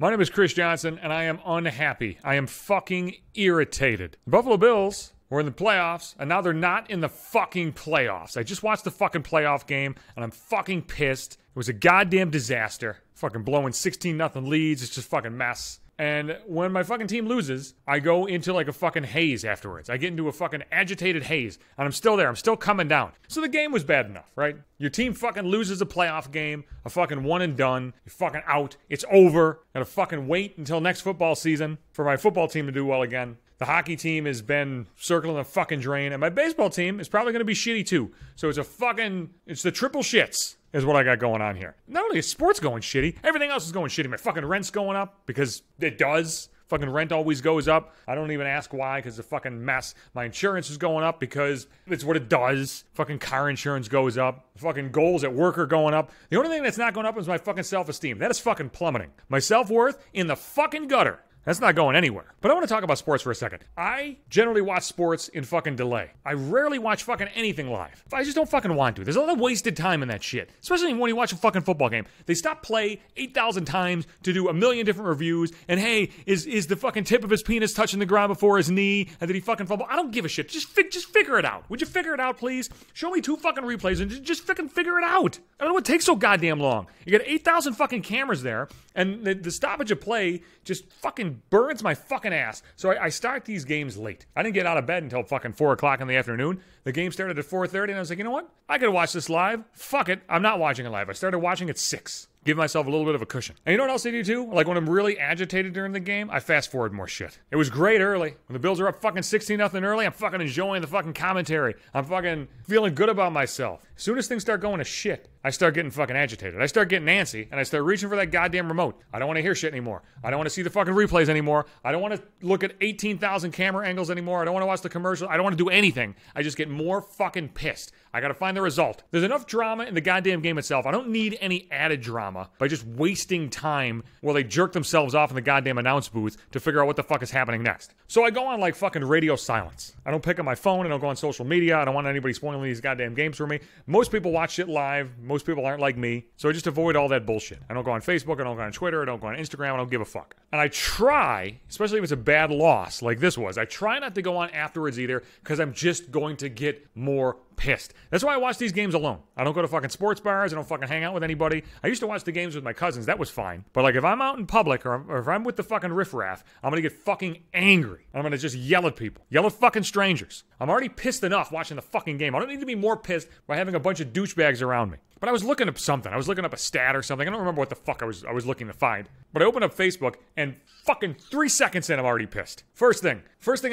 My name is Chris Johnson, and I am unhappy. I am fucking irritated. The Buffalo Bills were in the playoffs, and now they're not in the fucking playoffs. I just watched the fucking playoff game, and I'm fucking pissed. It was a goddamn disaster. Fucking blowing 16-0 leads. It's just fucking mess. And when my fucking team loses, I go into like a fucking haze afterwards. I get into a fucking agitated haze, and I'm still there. I'm still coming down. So the game was bad enough, right? Your team fucking loses a playoff game, a fucking one and done. You're fucking out. It's over. Gotta fucking wait until next football season for my football team to do well again. The hockey team has been circling the fucking drain, and my baseball team is probably going to be shitty too. So it's the triple shits is what I got going on here. Not only is sports going shitty, everything else is going shitty. My fucking rent's going up because it does. Fucking rent always goes up. I don't even ask why because it's a fucking mess. My insurance is going up because it's what it does. Fucking car insurance goes up. Fucking goals at work are going up. The only thing that's not going up is my fucking self-esteem. That is fucking plummeting. My self-worth in the fucking gutter. That's not going anywhere. But I want to talk about sports for a second. I generally watch sports in fucking delay. I rarely watch fucking anything live. I just don't fucking want to. There's a lot of wasted time in that shit. Especially when you watch a fucking football game. They stop play 8,000 times to do a million different reviews. And hey, is the fucking tip of his penis touching the ground before his knee? And did he fucking fumble? I don't give a shit. Just figure it out. Would you figure it out, please? Show me 2 fucking replays and just fucking figure it out. I don't know what takes so goddamn long. You got 8,000 fucking cameras there. And the stoppage of play just fucking burns my fucking ass. So I start these games late. I didn't get out of bed until fucking 4 o'clock in the afternoon. The game started at 4:30 and I was like, you know what? I could watch this live. Fuck it. I'm not watching it live. I started watching at 6. Give myself a little bit of a cushion. And you know what else I do too? Like when I'm really agitated during the game, I fast forward more shit. It was great early. When the Bills are up fucking 16-0 early, I'm fucking enjoying the fucking commentary. I'm fucking feeling good about myself. As soon as things start going to shit, I start getting fucking agitated. I start getting antsy, and I start reaching for that goddamn remote. I don't want to hear shit anymore. I don't want to see the fucking replays anymore. I don't want to look at 18,000 camera angles anymore. I don't want to watch the commercial. I don't want to do anything. I just get more fucking pissed. I gotta find the result. There's enough drama in the goddamn game itself. I don't need any added drama by just wasting time while they jerk themselves off in the goddamn announce booth to figure out what the fuck is happening next. So I go on like fucking radio silence. I don't pick up my phone. I don't go on social media. I don't want anybody spoiling these goddamn games for me. Most people watch shit live. Most people aren't like me. So I just avoid all that bullshit. I don't go on Facebook. I don't go on Twitter. I don't go on Instagram. I don't give a fuck. And I try, especially if it's a bad loss like this was, I try not to go on afterwards either because I'm just going to get more pissed. That's why I watch these games alone. I don't go to fucking sports bars. I don't fucking hang out with anybody. I used to watch the games with my cousins. That was fine. But like if I'm out in public or if I'm with the fucking riffraff, I'm gonna get fucking angry. I'm gonna just yell at people. Yell at fucking strangers. I'm already pissed enough watching the fucking game. I don't need to be more pissed by having a bunch of douchebags around me. But I was looking up something. I was looking up a stat or something. I don't remember what the fuck I was looking to find. But I opened up Facebook and fucking 3 seconds in, I'm already pissed. First thing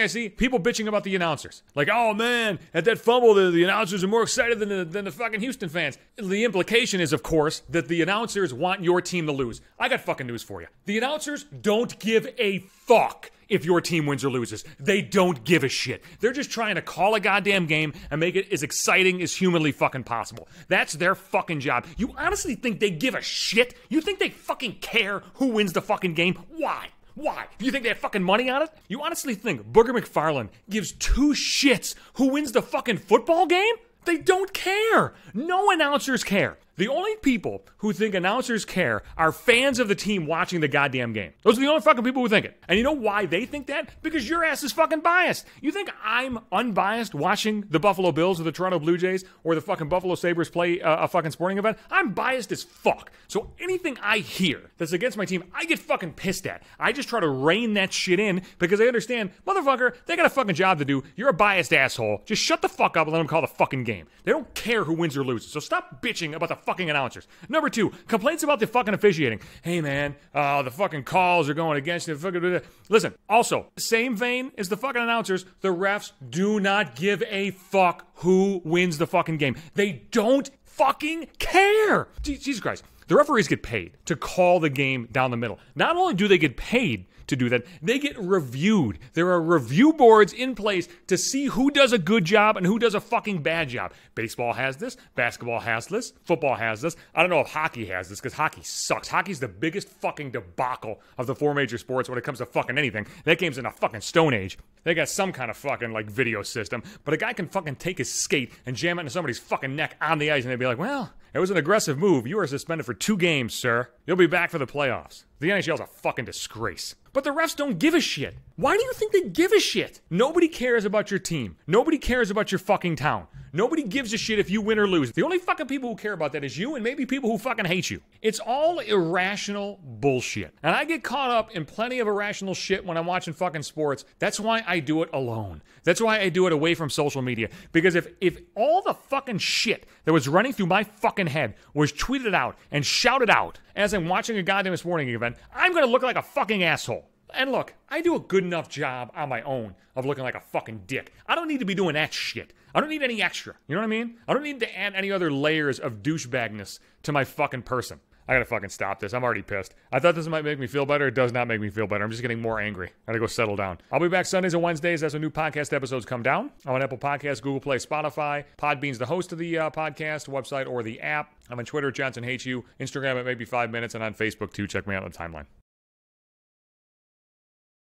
I see, people bitching about the announcers. Like, oh man, at that fumble, the announcers are more excited than the fucking Houston fans. The implication is, of course, that the announcers want your team to lose. I got fucking news for you. The announcers don't give a fuck if your team wins or loses. They don't give a shit. They're just trying to call a goddamn game and make it as exciting as humanly fucking possible. That's their fucking job. You honestly think they give a shit? You think they fucking care who wins the fucking game? Why? Why? You think they have fucking money on it? You honestly think Booger McFarland gives 2 shits who wins the fucking football game? They don't care. No announcers care. The only people who think announcers care are fans of the team watching the goddamn game. Those are the only fucking people who think it. And you know why they think that? Because your ass is fucking biased. You think I'm unbiased watching the Buffalo Bills or the Toronto Blue Jays or the fucking Buffalo Sabres play a fucking sporting event? I'm biased as fuck. So anything I hear that's against my team, I get fucking pissed at. I just try to rein that shit in because I understand, motherfucker, they got a fucking job to do. You're a biased asshole. Just shut the fuck up and let them call the fucking game. They don't care who wins or loses. So stop bitching about the fucking announcers. Number 2, complaints about the fucking officiating. Hey man, the fucking calls are going against you. Listen, also, same vein as the fucking announcers, the refs do not give a fuck who wins the fucking game. They don't fucking care. Jesus Christ. The referees get paid to call the game down the middle. Not only do they get paid to do that, they get reviewed. There are review boards in place to see who does a good job and who does a fucking bad job. Baseball has this, basketball has this, football has this. I don't know if hockey has this because hockey sucks. Hockey's the biggest fucking debacle of the 4 major sports when it comes to fucking anything. That game's in a fucking stone age. They got some kind of fucking like video system, but a guy can fucking take his skate and jam it into somebody's fucking neck on the ice and they'd be like, well, it was an aggressive move. You are suspended for 2 games, sir. You'll be back for the playoffs. The NHL's a fucking disgrace. But the refs don't give a shit. Why do you think they give a shit? Nobody cares about your team. Nobody cares about your fucking town. Nobody gives a shit if you win or lose. The only fucking people who care about that is you and maybe people who fucking hate you. It's all irrational bullshit. And I get caught up in plenty of irrational shit when I'm watching fucking sports. That's why I do it alone. That's why I do it away from social media. Because if all the fucking shit that was running through my fucking head was tweeted out and shouted out as I'm watching a goddamn sporting event, I'm gonna look like a fucking asshole. And look, I do a good enough job on my own of looking like a fucking dick. I don't need to be doing that shit. I don't need any extra. You know what I mean? I don't need to add any other layers of douchebagness to my fucking person. I gotta fucking stop this. I'm already pissed. I thought this might make me feel better. It does not make me feel better. I'm just getting more angry. I gotta go settle down. I'll be back Sundays and Wednesdays as the new podcast episodes come down. I'm on Apple Podcasts, Google Play, Spotify. Podbean's the host of the podcast, website, or the app. I'm on Twitter, Johnson Hates You. Instagram at maybe 5 minutes, and on Facebook too. Check me out on the timeline.